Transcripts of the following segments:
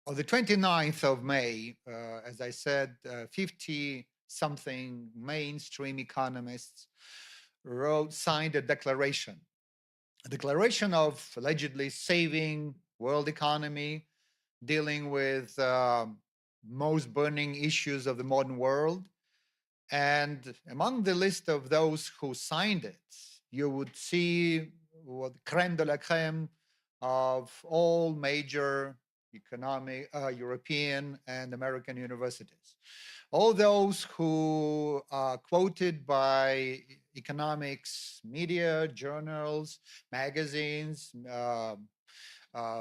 On the 29th of May, as I said, 50 something mainstream economists signed a declaration of allegedly saving world economy, dealing with most burning issues of the modern world. And among the list of those who signed it, you would see what creme de la creme of all major economic European and American universities. All those who are quoted by economics media, journals, magazines,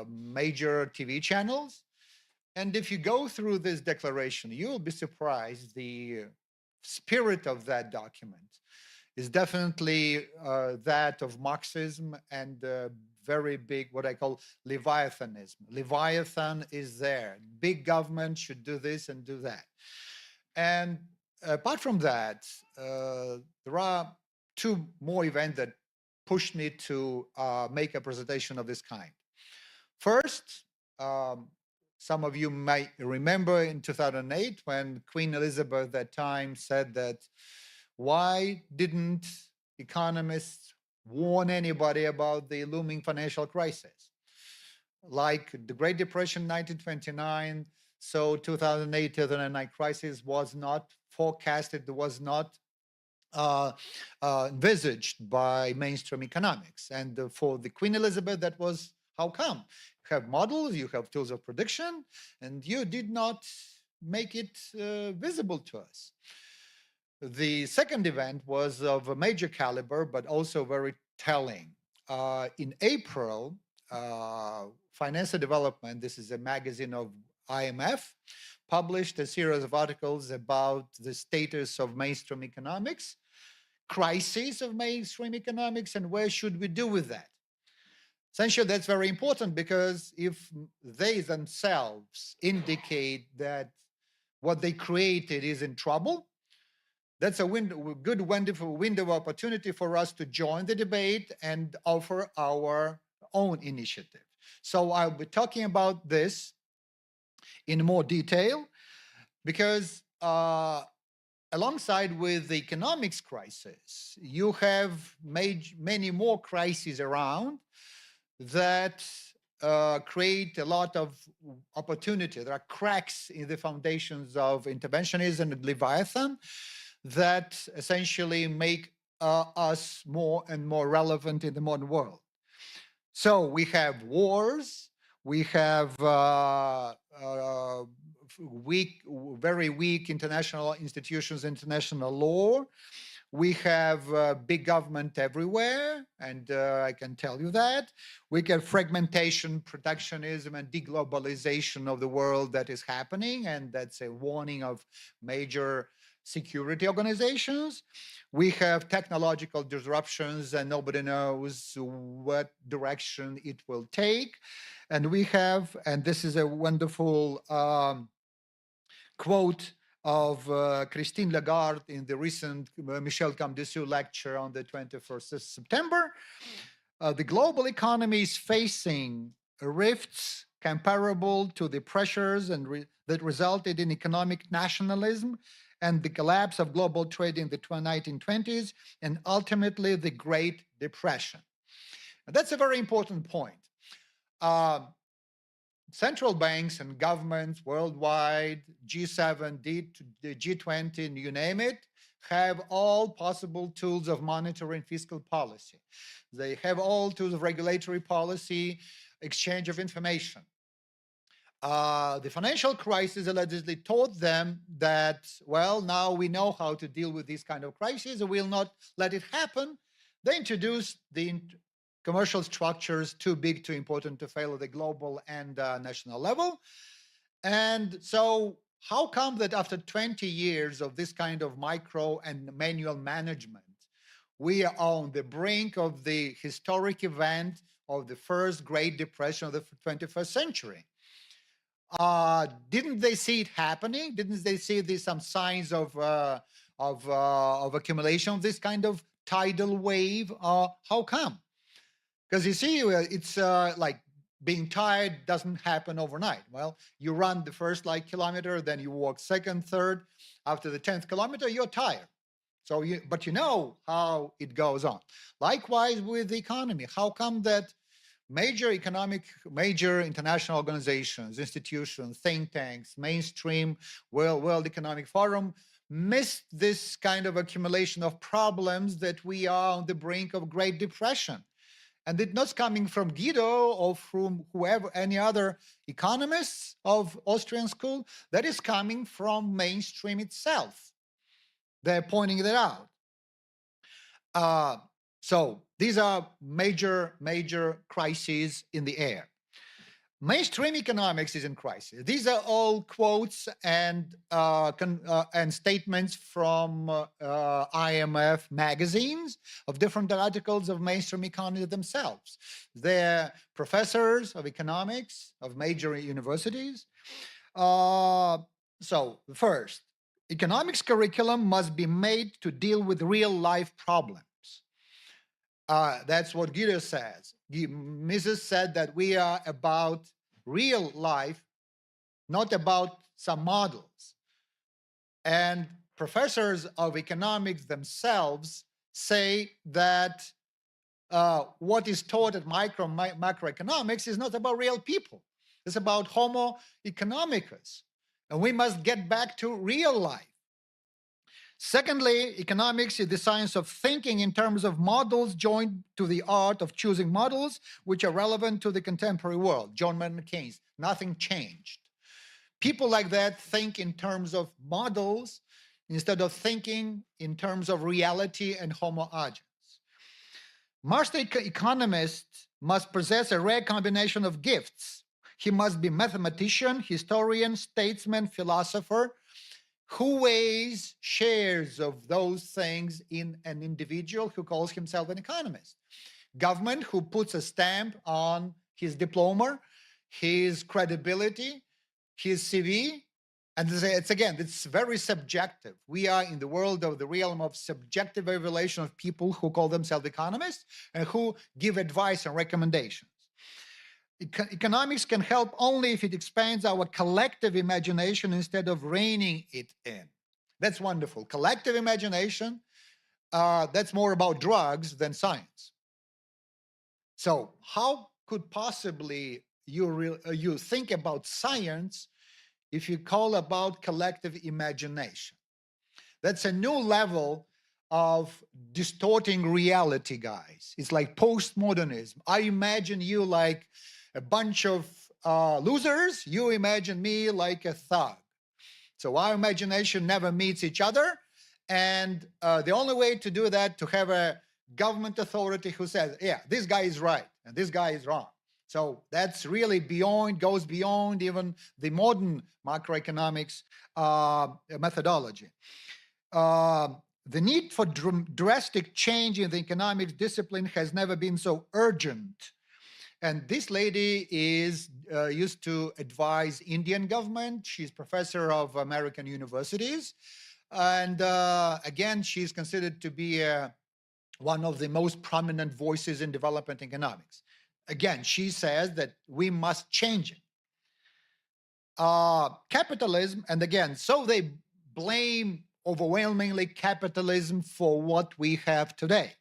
major TV channels. And if you go through this declaration, you'll be surprised. The spirit of that document is definitely that of Marxism and very big, what I call Leviathanism. Leviathan is there. Big government should do this and do that. And apart from that, there are two more events that pushed me to make a presentation of this kind. First, some of you might remember in 2008 when Queen Elizabeth at that time said that why didn't economists warn anybody about the looming financial crisis? Like the Great Depression 1929, so 2008, 2009 crisis was not forecasted, was not envisaged by mainstream economics. And for the Queen Elizabeth, that was how come? You have models, you have tools of prediction, and you did not make it visible to us. The second event was of a major caliber, but also very telling. In April, Finance and Development, this is a magazine of IMF, published a series of articles about the status of mainstream economics, crises of mainstream economics, and where should we do with that. Essentially, that's very important because if they themselves indicate that what they created is in trouble, that's a good, wonderful window of opportunity for us to join the debate and offer our own initiative. So I'll be talking about this in more detail because alongside with the economics crisis, you have many more crises around that create a lot of opportunity. There are cracks in the foundations of interventionism and Leviathan that essentially make us more and more relevant in the modern world. So we have wars, we have very weak international institutions, international law. We have big government everywhere, and I can tell you that. We get fragmentation, protectionism, and deglobalization of the world that is happening, and that's a warning of major security organizations. We have technological disruptions, and nobody knows what direction it will take. And we have, and this is a wonderful quote of Christine Lagarde in the recent Michel Camdessus lecture on the 21st of September. The global economy is facing rifts comparable to the pressures that resulted in economic nationalism and the collapse of global trade in the 1920s, and ultimately the Great Depression. And that's a very important point. Central banks and governments worldwide, G7, the G20, and you name it, have all possible tools of monetary and fiscal policy. They have all tools of regulatory policy, exchange of information. The financial crisis allegedly taught them that, well, now we know how to deal with these kind of crises and we'll not let it happen. They introduced the commercial structures too big, too important to fail at the global and national level. And so how come that after 20 years of this kind of micro and manual management, we are on the brink of the historic event of the first Great Depression of the 21st century? Didn't they see it happening? Didn't they see some signs of accumulation of this kind of tidal wave? How come? Because you see, it's like being tired doesn't happen overnight. Well, you run the first like kilometer, then you walk second, third. After the 10th kilometer, you're tired. So but you know how it goes on. Likewise with the economy. How come that major international organizations, institutions, think tanks, mainstream World Economic Forum missed this kind of accumulation of problems that we are on the brink of Great Depression? And it's not coming from Guido or from whoever, any other economists of Austrian school. That is coming from mainstream itself. They're pointing that out. So these are major crises in the air. Mainstream economics is in crisis. These are all quotes and statements from IMF magazines of different articles of mainstream economy themselves. They're professors of economics of major universities. So first, economics curriculum must be made to deal with real life problems. That's what Guido says. Mises said that we are about real life, not about some models. And professors of economics themselves say that what is taught at macroeconomics is not about real people. It's about Homo economicus. And we must get back to real life. Secondly, economics is the science of thinking in terms of models joined to the art of choosing models which are relevant to the contemporary world. John Maynard Keynes, nothing changed. People like that think in terms of models instead of thinking in terms of reality and homo agens. Master economist must possess a rare combination of gifts. He must be mathematician, historian, statesman, philosopher, who weighs shares of those things in an individual who calls himself an economist. Government who puts a stamp on his diploma, his credibility, his CV. And it's very subjective. We are in the world of the realm of subjective evaluation of people who call themselves economists and who give advice and recommendations. Economics can help only if it expands our collective imagination instead of reining it in. That's wonderful. Collective imagination, that's more about drugs than science. So how could possibly you think about science if you call about collective imagination? That's a new level of distorting reality, guys. It's like postmodernism. I imagine you like a bunch of losers. You imagine me like a thug. So our imagination never meets each other. And the only way to do that, to have a government authority who says, yeah, this guy is right and this guy is wrong. So that's really goes beyond even the modern macroeconomics methodology. The need for drastic change in the economics discipline has never been so urgent. And this lady is used to advise Indian government. She's professor of American universities. And again, she's considered to be one of the most prominent voices in development economics. Again, she says that we must change it. Capitalism, and again, so they blame overwhelmingly capitalism for what we have today.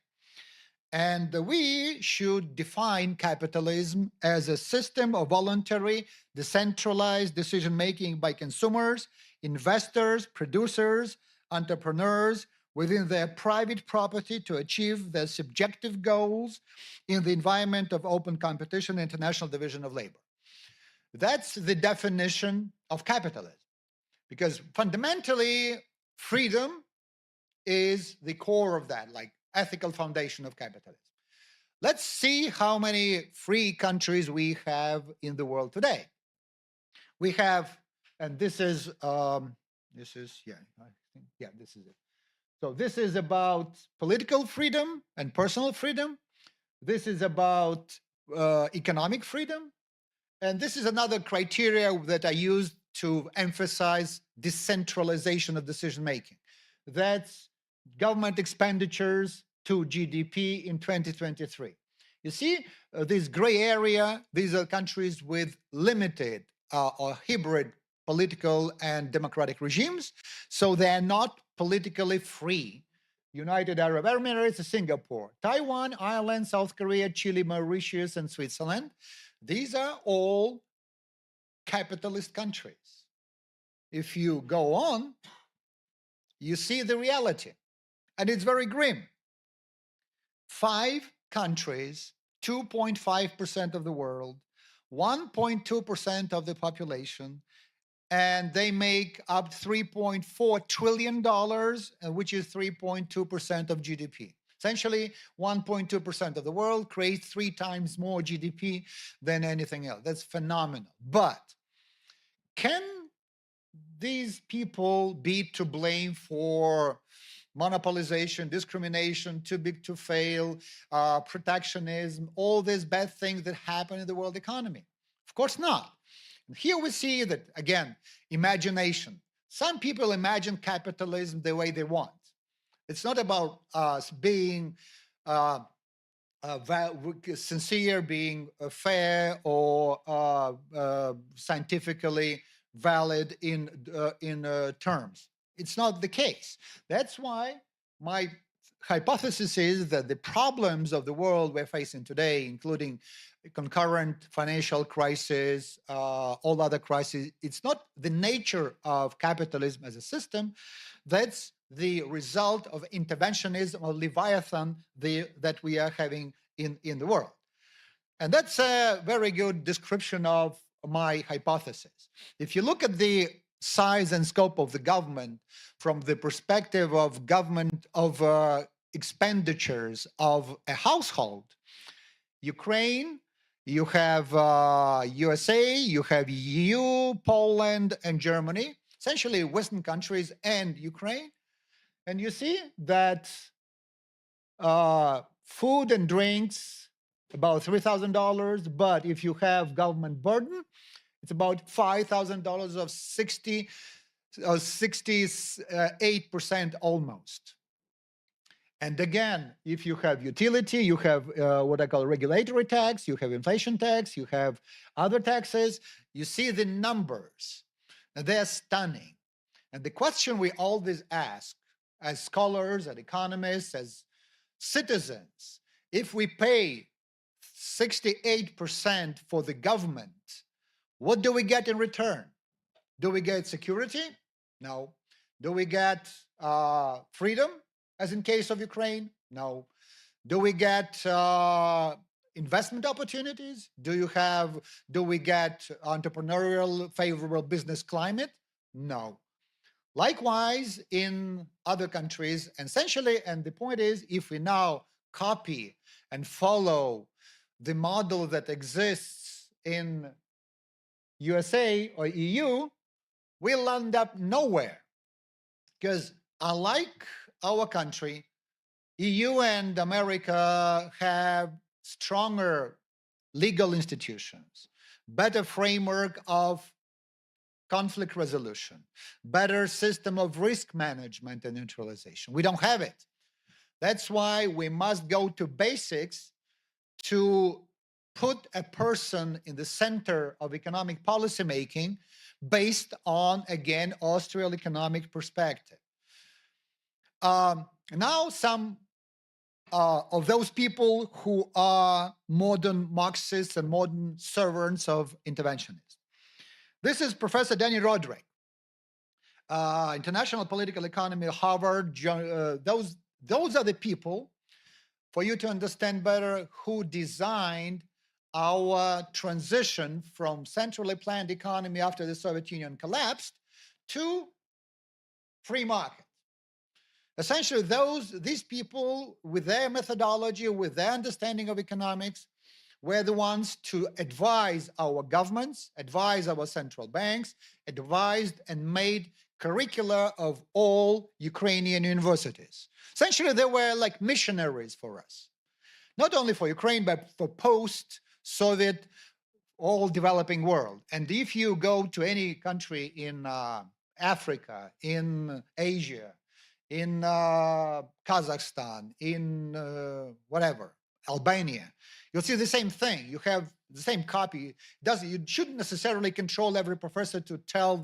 And we should define capitalism as a system of voluntary, decentralized decision-making by consumers, investors, producers, entrepreneurs within their private property to achieve their subjective goals in the environment of open competition and international division of labor. That's the definition of capitalism, because fundamentally, freedom is the core of that, like ethical foundation of capitalism. Let's see how many free countries we have in the world today. We have, and this is this is it. So this is about political freedom and personal freedom. This is about economic freedom. And this is another criteria that I used to emphasize decentralization of decision making. That's government expenditures to GDP in 2023. You see, this gray area, these are countries with limited or hybrid political and democratic regimes, so they are not politically free. United Arab Emirates, Singapore, Taiwan, Ireland, South Korea, Chile, Mauritius, and Switzerland. These are all capitalist countries. If you go on, you see the reality, and it's very grim. 5 countries, 2.5% of the world, 1.2% of the population, and they make up $3.4 trillion, which is 3.2% of GDP. Essentially, 1.2% of the world creates 3 times more GDP than anything else. That's phenomenal. But can these people be to blame for monopolization, discrimination, too big to fail, protectionism, all these bad things that happen in the world economy? Of course not. And here we see that, again, imagination. Some people imagine capitalism the way they want. It's not about us being sincere, being fair, or scientifically valid in terms. It's not the case. That's why my hypothesis is that the problems of the world we're facing today, including concurrent financial crisis, all other crises, it's not the nature of capitalism as a system. That's the result of interventionism or Leviathan that we are having in the world. And that's a very good description of my hypothesis. If you look at the size and scope of the government from the perspective of government of expenditures of a household, Ukraine, you have USA, you have EU, Poland, and Germany, essentially Western countries and Ukraine. And you see that food and drinks, about $3,000, but if you have government burden, it's about $5,000 of 68% almost. And again, if you have utility, you have what I call regulatory tax, you have inflation tax, you have other taxes, you see the numbers. They're stunning. And the question we always ask as scholars, as economists, as citizens, if we pay 68% for the government, what do we get in return? Do we get security? No. Do we get freedom, as in case of Ukraine? No. Do we get investment opportunities? Do we get entrepreneurial, favorable business climate? No. Likewise, in other countries, essentially, and the point is, if we now copy and follow the model that exists in USA or EU, we'll end up nowhere. Because unlike our country, EU and America have stronger legal institutions, better framework of conflict resolution, better system of risk management and neutralization. We don't have it. That's why we must go to basics to put a person in the center of economic policy making based on, again, Austrian economic perspective. Now, some of those people who are modern Marxists and modern servants of interventionists. This is Professor Danny Rodrik, international political economy, Harvard. Those are the people, for you to understand better, who designed our transition from centrally planned economy after the Soviet Union collapsed to free market. Essentially, these people, with their methodology, with their understanding of economics, were the ones to advise our governments, advise our central banks, advised and made curricula of all Ukrainian universities. Essentially, they were like missionaries for us, not only for Ukraine, but for post-Soviet, all developing world. And if you go to any country in Africa, in Asia, in Kazakhstan, in whatever, Albania. You'll see the same thing. You have the same copy. You shouldn't necessarily control every professor to tell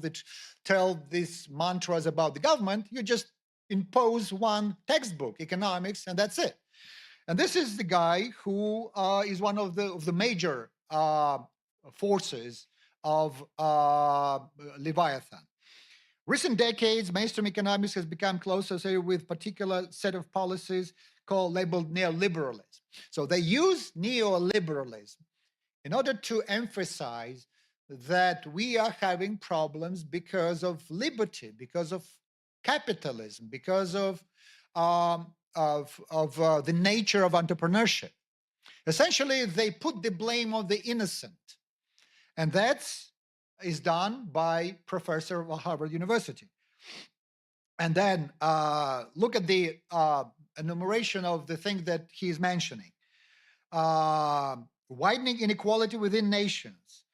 these mantras about the government. You just impose one textbook, economics, and that's it. And this is the guy who is one of the major forces of Leviathan. Recent decades, mainstream economics has become closely associated with particular set of policies labeled neoliberalism. So they use neoliberalism in order to emphasize that we are having problems because of liberty, because of capitalism, because of the nature of entrepreneurship. Essentially, they put the blame on the innocent, and that is done by professor of Harvard University. And then look at the enumeration of the things that he is mentioning. Widening inequality within nations,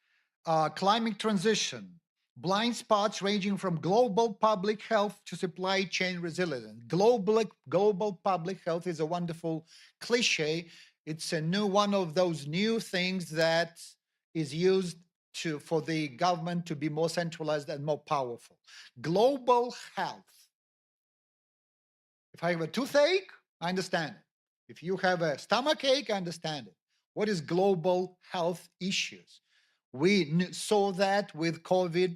climate transition, blind spots ranging from global public health to supply chain resilience. Global public health is a wonderful cliche. It's a new one of those new things that is used for the government to be more centralized and more powerful. Global health. If I have a toothache, I understand it. If you have a stomach ache, I understand it. What is global health issues? We saw that with COVID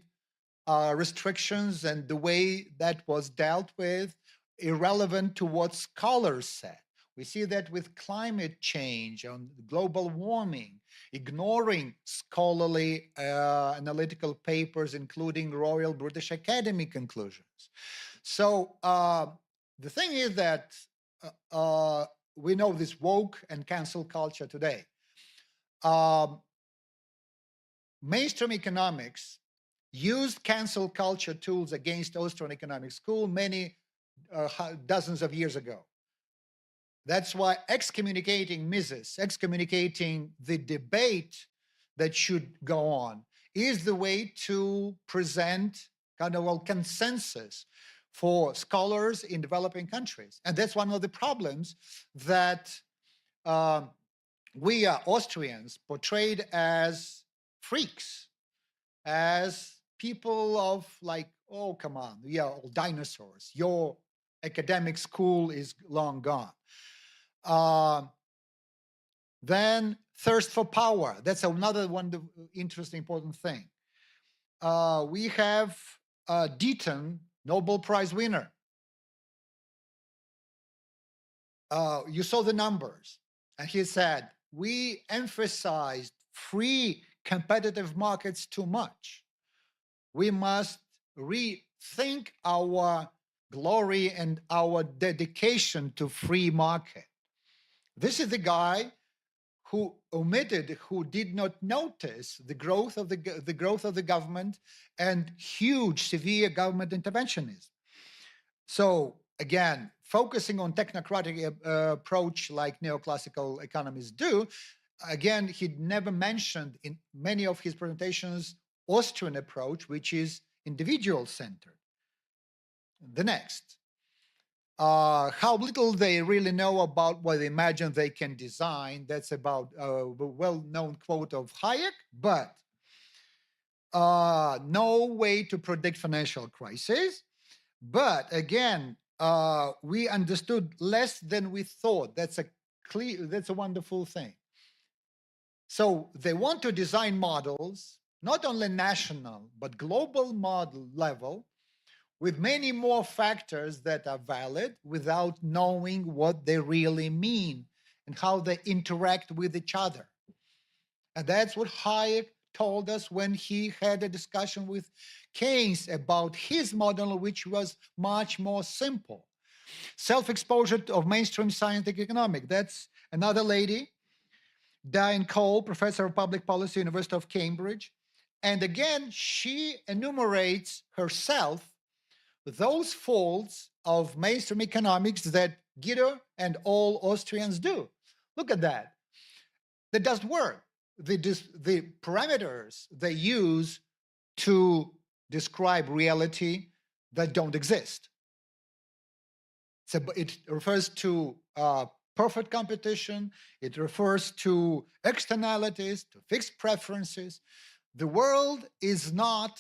restrictions and the way that was dealt with, irrelevant to what scholars said. We see that with climate change and global warming, ignoring scholarly analytical papers, including Royal British Academy conclusions. So the thing is that we know this woke and cancel culture today. Mainstream economics used cancel culture tools against Austrian Economic School many dozens of years ago. That's why excommunicating Mises, excommunicating the debate that should go on, is the way to present kind of a consensus for scholars in developing countries. And that's one of the problems that we are Austrians portrayed as freaks, as people of like, oh, come on, we are all dinosaurs. Your academic school is long gone. Then thirst for power. That's another one interesting, important thing. We have Deaton, Nobel Prize winner. You saw the numbers. And he said, we emphasized free competitive markets too much. We must rethink our glory and our dedication to free market. This is the guy who omitted, who did not notice the growth of the government and huge, severe government interventionism. So again, focusing on technocratic approach like neoclassical economists do, again, he never mentioned in many of his presentations Austrian approach, which is individual-centered. The next. How little they really know about what they imagine they can design. That's about a well-known quote of Hayek, but no way to predict financial crisis. But again, we understood less than we thought. That's a wonderful thing. So they want to design models, not only national, but global model level, with many more factors that are valid without knowing what they really mean and how they interact with each other. And that's what Hayek told us when he had a discussion with Keynes about his model, which was much more simple. Self-exposure of mainstream scientific economics. That's another lady, Diane Cole, professor of public policy, University of Cambridge. And again, she enumerates herself those faults of mainstream economics that Guido and all Austrians do. Look at that. That doesn't work. The parameters they use to describe reality that don't exist. So it refers to perfect competition. It refers to externalities, to fixed preferences. The world is not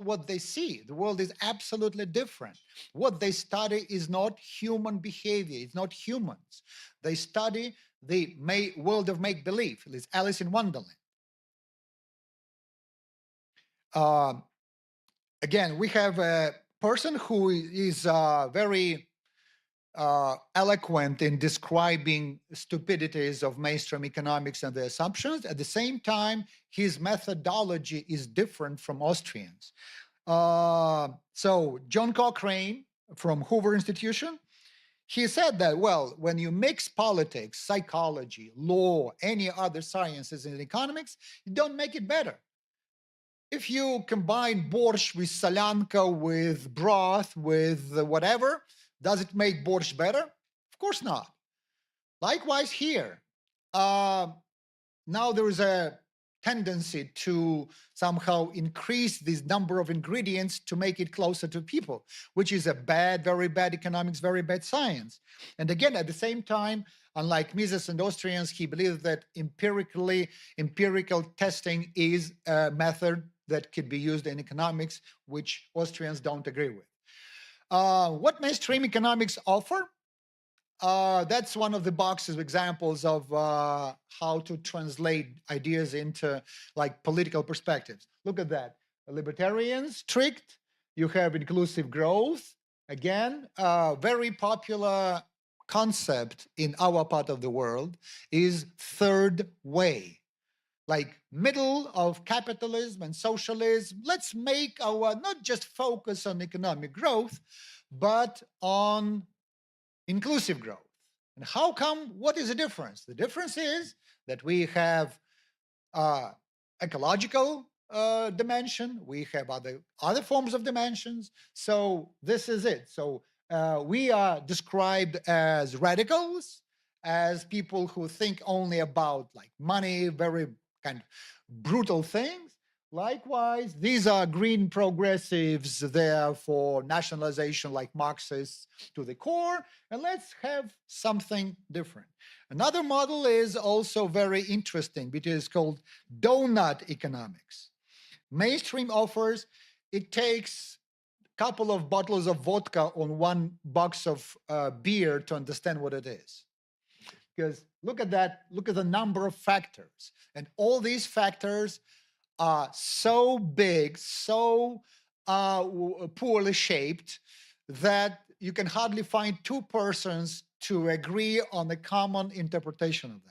what they see. The world is absolutely different. What they study is not human behavior. It's not humans. They study the world of make believe. It's Alice in Wonderland. Uh, Again, we have a person who is very eloquent in describing stupidities of mainstream economics and the assumptions. At the same time, his methodology is different from Austrians. So John Cochrane from Hoover Institution, he said that, well, when you mix politics, psychology, law, any other sciences and economics, you don't make it better. If you combine borscht with solyanka, with broth, with whatever, does it make borscht better? Of course not. Likewise here. Now there is a tendency to somehow increase this number of ingredients to make it closer to people, which is a bad, very bad economics, very bad science. And again, at the same time, unlike Mises and Austrians, he believes that empirical testing is a method that could be used in economics, which Austrians don't agree with. What mainstream economics offer? That's one of the boxes examples of how to translate ideas into like political perspectives. Look at that. Libertarians, strict. You have inclusive growth. Again, very popular concept in our part of the world is third way. Like middle of capitalism and socialism. Let's make our not just focus on economic growth, but on inclusive growth. And how come? What is the difference? The difference is that we have ecological dimension, we have other forms of dimensions. So this is it. So we are described as radicals, as people who think only about like money, very kind of brutal things. Likewise, these are green progressives there for nationalization like Marxists to the core, and let's have something different. Another model is also very interesting, it is called donut economics. Mainstream offers, it takes a couple of bottles of vodka on one box of beer to understand what it is. Because look at that, look at the number of factors, and all these factors are so big, so poorly shaped that you can hardly find two persons to agree on a common interpretation of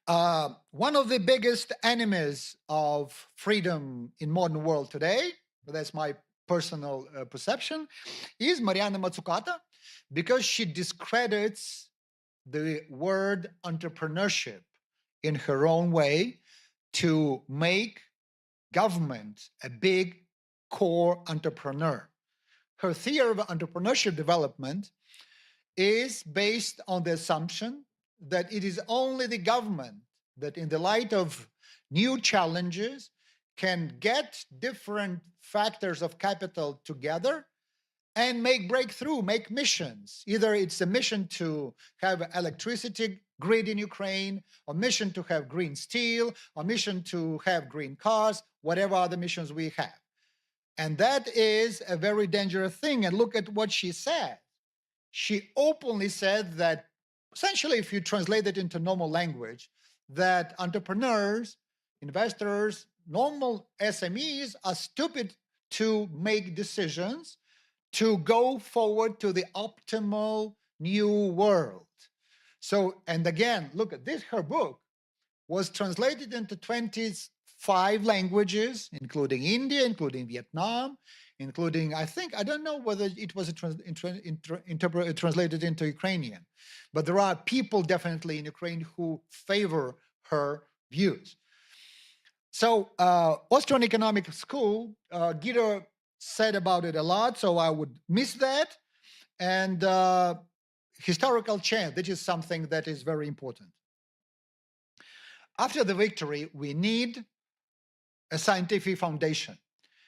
that. One of the biggest enemies of freedom in modern world today, that's my personal perception, is Mariana Mazzucato, because she discredits the word entrepreneurship in her own way to make government a big core entrepreneur. Her theory of entrepreneurship development is based on the assumption that it is only the government that, in the light of new challenges, can get different factors of capital together and make breakthrough, make missions. Either it's a mission to have electricity grid in Ukraine, a mission to have green steel, a mission to have green cars, whatever other missions we have. And that is a very dangerous thing. And look at what she said. She openly said that, essentially, if you translate it into normal language, that entrepreneurs, investors, normal SMEs are stupid to make decisions to go forward to the optimal new world. So, and again, look at this, her book was translated into 25 languages, including India, including Vietnam, including, I think, I don't know whether it was translated into Ukrainian, but there are people definitely in Ukraine who favor her views. So, Austrian Economic School, Guido said about it a lot, so I would miss that. And historical change, that is something that is very important. After the victory, we need a scientific foundation.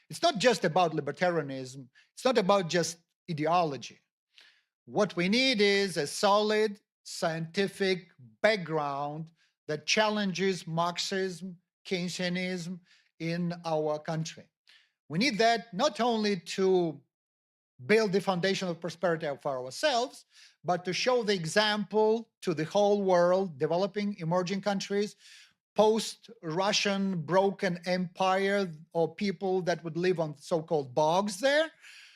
It's not just about libertarianism. It's not about just ideology. What we need is a solid scientific background that challenges Marxism, Keynesianism in our country. We need that not only to build the foundation of prosperity for ourselves, but to show the example to the whole world, developing emerging countries, post Russian broken empire, or people that would live on so called bogs there,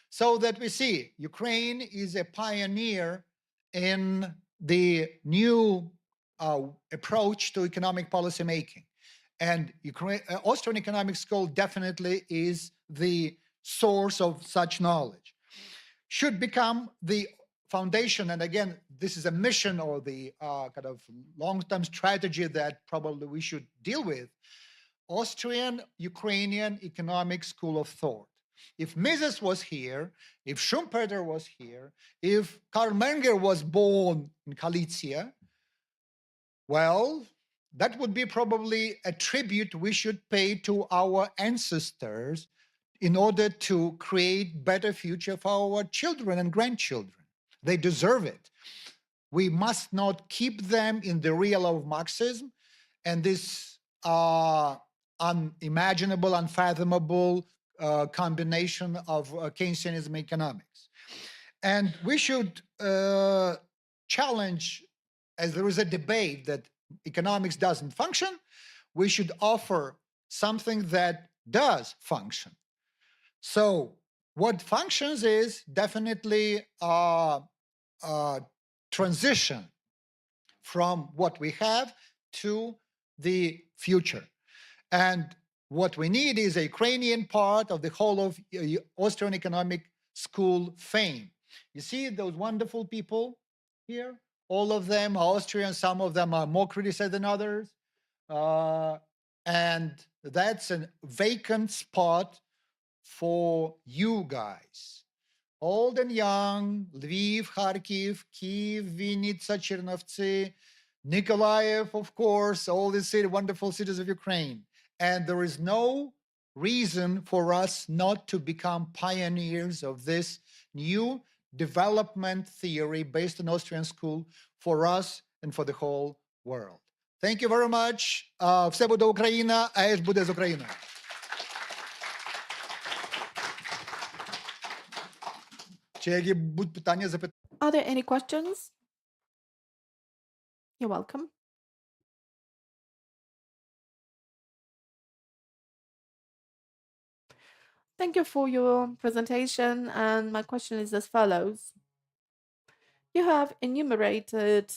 so that we see Ukraine is a pioneer in the new approach to economic policy making. And Austrian Economic School definitely is the source of such knowledge. Should become the foundation. And again, this is a mission or the kind of long-term strategy that probably we should deal with. Austrian Ukrainian Economic School of Thought. If Mises was here, if Schumpeter was here, if Karl Menger was born in Galicia, well, that would be probably a tribute we should pay to our ancestors in order to create better future for our children and grandchildren. They deserve it. We must not keep them in the real of Marxism and this unimaginable, unfathomable combination of Keynesianism economics. And we should challenge, as there is a debate that economics doesn't function, we should offer something that does function. So what functions is definitely a transition from what we have to the future. And what we need is a Ukrainian part of the whole of Austrian Economic School fame. You see those wonderful people here? All of them are Austrian, some of them are more criticized than others. And that's a vacant spot for you guys. Old and young, Lviv, Kharkiv, Kiev, Vinnytsia, Chernovtsi, Nikolaev, of course, all these wonderful cities of Ukraine. And there is no reason for us not to become pioneers of this new development theory based on Austrian school for us and for the whole world. Thank you very much. Все буде Україна, АЕС буде з Україною. Are there any questions? You're welcome. Thank you for your presentation, and my question is as follows. You have enumerated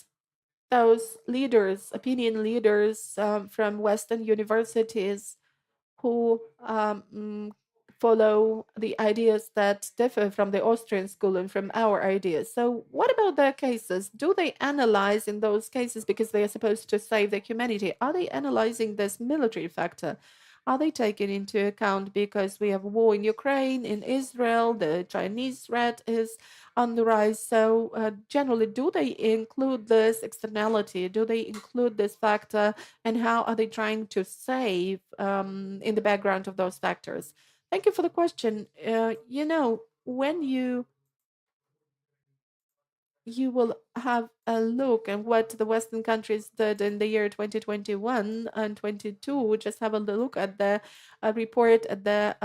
those leaders, opinion leaders from Western universities who follow the ideas that differ from the Austrian school and from our ideas. So what about their cases? Do they analyze in those cases, because they are supposed to save the humanity, are they analyzing this military factor? Are they taken into account because we have war in Ukraine, in Israel, the Chinese threat is on the rise? So generally, do they include this externality? Do they include this factor? And how are they trying to save in the background of those factors? Thank you for the question. When you will have a look at what the Western countries did in the year 2021 and 22. Just have a look at the report at the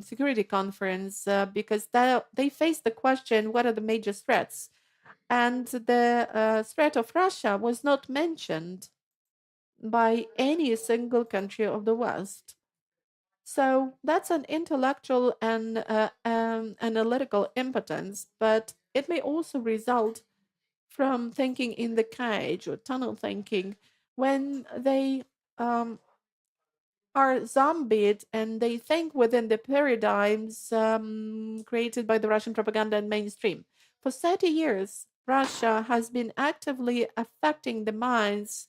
security conference because they faced the question, what are the major threats? And the threat of Russia was not mentioned by any single country of the West. So that's an intellectual and analytical impotence, but it may also result from thinking in the cage or tunnel thinking when they are zombied and they think within the paradigms created by the Russian propaganda and mainstream. For 30 years, Russia has been actively affecting the minds,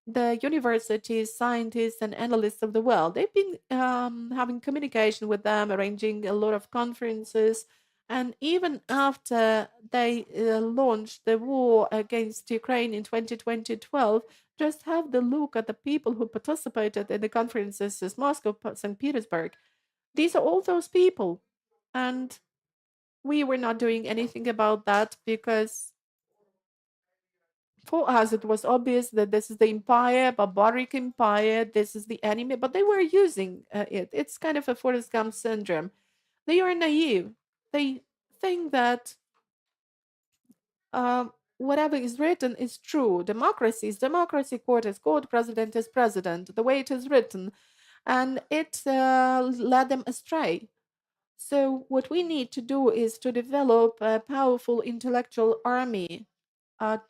the universities, scientists, and analysts of the world. They've been having communication with them, arranging a lot of conferences. And even after they launched the war against Ukraine in 2012, just have the look at the people who participated in the conferences in Moscow, St. Petersburg. These are all those people. And we were not doing anything about that because for us it was obvious that this is the empire, barbaric empire, this is the enemy, but they were using it. It's kind of a Forrest Gump syndrome. They are naive. They think that whatever is written is true. Democracy is democracy, court is court, president is president, the way it is written. And it led them astray. So, what we need to do is to develop a powerful intellectual army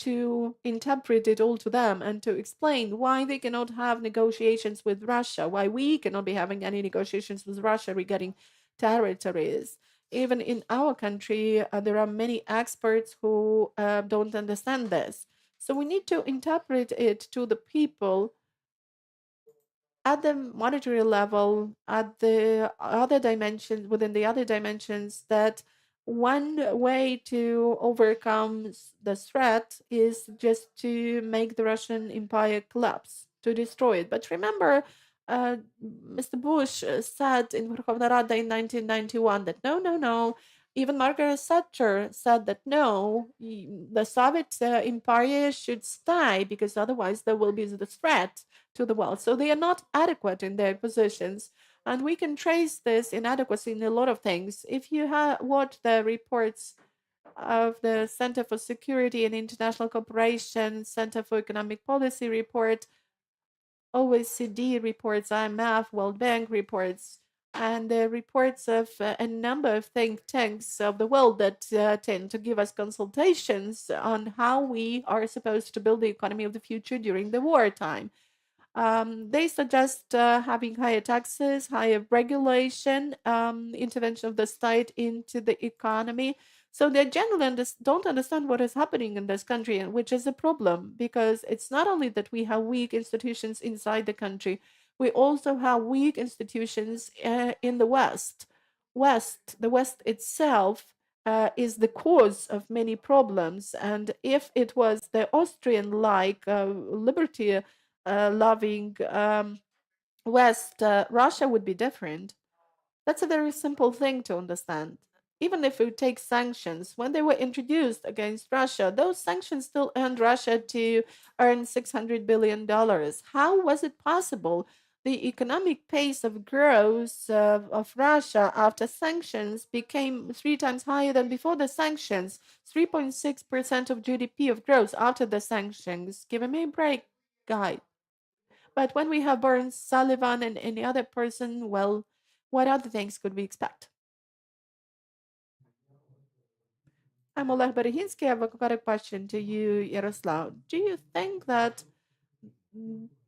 to interpret it all to them and to explain why they cannot have negotiations with Russia, why we cannot be having any negotiations with Russia regarding territories. Even in our country, there are many experts who don't understand this. So we need to interpret it to the people at the monetary level, at the other dimensions, within the other dimensions, that one way to overcome the threat is just to make the Russian empire collapse, to destroy it. But remember, Mr. Bush said in Verkhovna Rada in 1991 that no, no, no. Even Margaret Thatcher said that no, the Soviet empire should stay because otherwise there will be the threat to the world. So they are not adequate in their positions. And we can trace this inadequacy in a lot of things. If you watch the reports of the Center for Security and International Cooperation, Center for Economic Policy report, OECD reports, IMF, World Bank reports, and the reports of a number of think tanks of the world that tend to give us consultations on how we are supposed to build the economy of the future during the wartime. They suggest having higher taxes, higher regulation, intervention of the state into the economy. So they generally don't understand what is happening in this country, and which is a problem because it's not only that we have weak institutions inside the country, we also have weak institutions in the West. The West itself is the cause of many problems. And if it was the Austrian like liberty loving West, Russia would be different. That's a very simple thing to understand. Even if we take sanctions, when they were introduced against Russia, those sanctions still earned Russia to earn $600 billion. How was it possible? The economic pace of growth of Russia after sanctions became 3 times higher than before the sanctions. 3.6% of GDP of growth after the sanctions. Give me a break, guy. But when we have Burns, Sullivan, and any other person, well, what other things could we expect? I'm Oleg Berehinsky. I've got a question to you, Yaroslav. Do you think that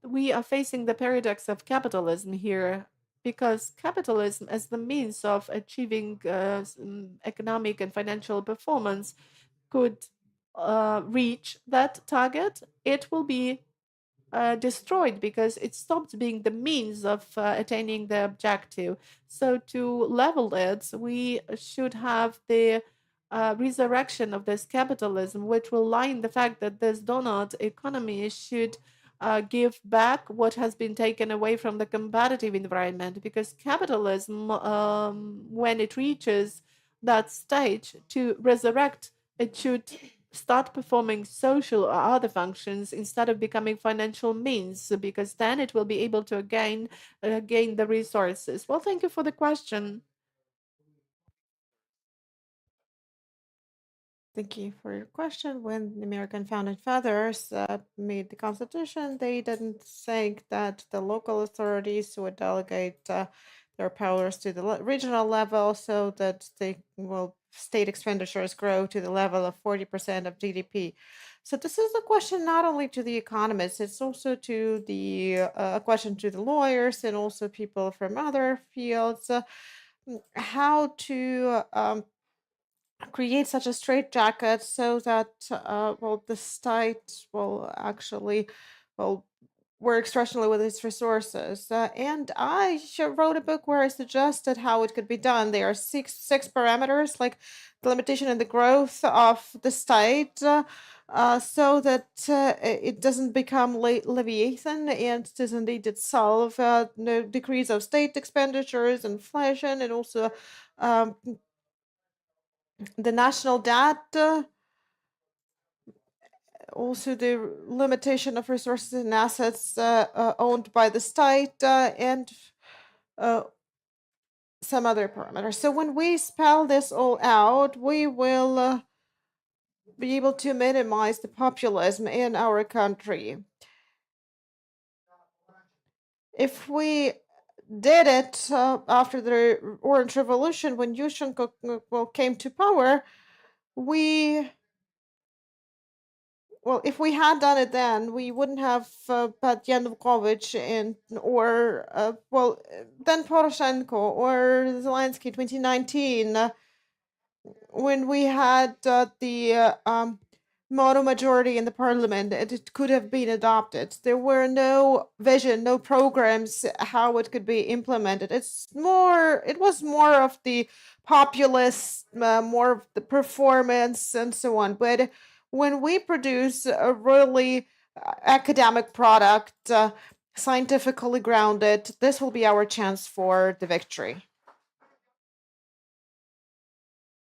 we are facing the paradox of capitalism here? Because capitalism, as the means of achieving economic and financial performance, could reach that target, it will be destroyed because it stops being the means of attaining the objective. So, to level it, we should have the resurrection of this capitalism, which will lie in the fact that this donut economy should give back what has been taken away from the competitive environment. Because capitalism, when it reaches that stage to resurrect, it should start performing social or other functions instead of becoming financial means, because then it will be able to gain the resources. Well, thank you for the question. Thank you for your question. When the American founding fathers made the Constitution, they didn't think that the local authorities would delegate their powers to the regional level so that state expenditures grow to the level of 40% of GDP. So this is a question not only to the economists, it's also to the a question to the lawyers and also people from other fields, how to create such a straitjacket so that the state will actually well works rationally with its resources. And wrote a book where I suggested how it could be done. There are six parameters, like the limitation and the growth of the state. So that it doesn't become Leviathan and does indeed itself no decrease of state expenditures, inflation, and also um, the national debt, also the limitation of resources and assets owned by the state, and some other parameters. So when we spell this all out, we will be able to minimize the populism in our country. If we did it after the Orange Revolution, when Yushchenko came to power, if we had done it then, we wouldn't have Pat Yanukovych then Poroshenko or Zelensky 2019, when we had the mono majority in the parliament, and it could have been adopted. There were no vision, no programs how it could be implemented. It was more of the populist, more of the performance and so on. But when we produce a really academic product, scientifically grounded, this will be our chance for the victory.